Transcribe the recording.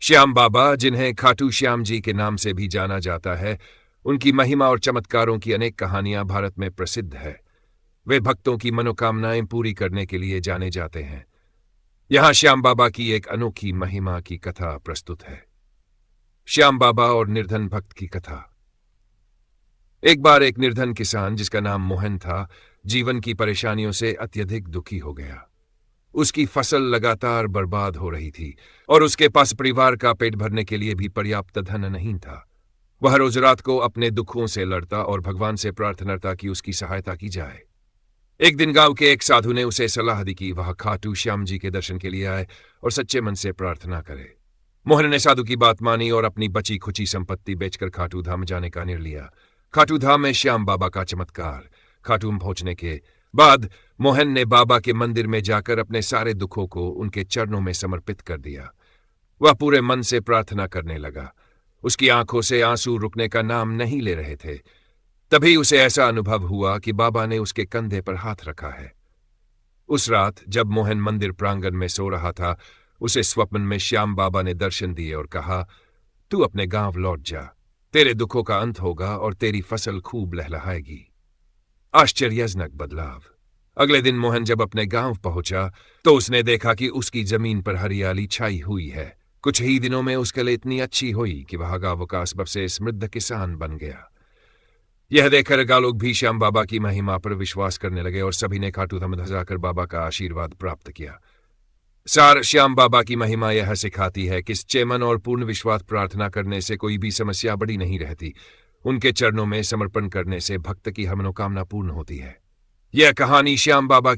श्याम बाबा, जिन्हें खाटू श्याम जी के नाम से भी जाना जाता है, उनकी महिमा और चमत्कारों की अनेक कहानियां भारत में प्रसिद्ध है। वे भक्तों की मनोकामनाएं पूरी करने के लिए जाने जाते हैं। यहां श्याम बाबा की एक अनोखी महिमा की कथा प्रस्तुत है। श्याम बाबा और निर्धन भक्त की कथा। एक बार एक निर्धन किसान, जिसका नाम मोहन था, जीवन की परेशानियों से अत्यधिक दुखी हो गया। उसकी फसल लगातार बर्बाद हो रही थी और उसके पास परिवार का पेट भरने के लिए भी पर्याप्त धन नहीं था। वह रोज रात को अपने दुखों से लड़ता और भगवान से प्रार्थना करता कि उसकी सहायता की जाए। एक दिन गांव के एक साधु ने उसे सलाह दी कि वह खाटू श्याम जी के दर्शन के लिए आए और सच्चे मन से प्रार्थना करे। मोहन ने साधु की बात मानी और अपनी बची खुची संपत्ति बेचकर खाटू धाम जाने का निर्णय लिया। खाटू धाम में श्याम बाबा का चमत्कार। खाटू पहुंचने के बाद मोहन ने बाबा के मंदिर में जाकर अपने सारे दुखों को उनके चरणों में समर्पित कर दिया। वह पूरे मन से प्रार्थना करने लगा। उसकी आंखों से आंसू रुकने का नाम नहीं ले रहे थे। तभी उसे ऐसा अनुभव हुआ कि बाबा ने उसके कंधे पर हाथ रखा है। उस रात जब मोहन मंदिर प्रांगण में सो रहा था, उसे स्वप्न में श्याम बाबा ने दर्शन दिए और कहा, तू अपने गांव लौट जा, तेरे दुखों का अंत होगा और तेरी फसल खूब लहलहाएगी। आश्चर्यजनक बदलाव। अगले दिन मोहन जब अपने गांव पहुंचा तो उसने देखा कि उसकी जमीन पर हरियाली छाई हुई है। कुछ ही दिनों में उसके लिए इतनी अच्छी हुई कि वह गांव का सबब से समृद्ध किसान बन गया। यह देखकर गांव लोग भी श्याम बाबा की महिमा पर विश्वास करने लगे और सभी ने खाटू धाम जाकर बाबा का आशीर्वाद प्राप्त किया। सार श्याम बाबा की महिमा यह सिखाती है कि सच्चे मन और पूर्ण विश्वास प्रार्थना करने से कोई भी समस्या बड़ी नहीं रहती। उनके चरणों में समर्पण करने से भक्त की हर मनोकामना पूर्ण होती है। यह कहानी श्याम बाबा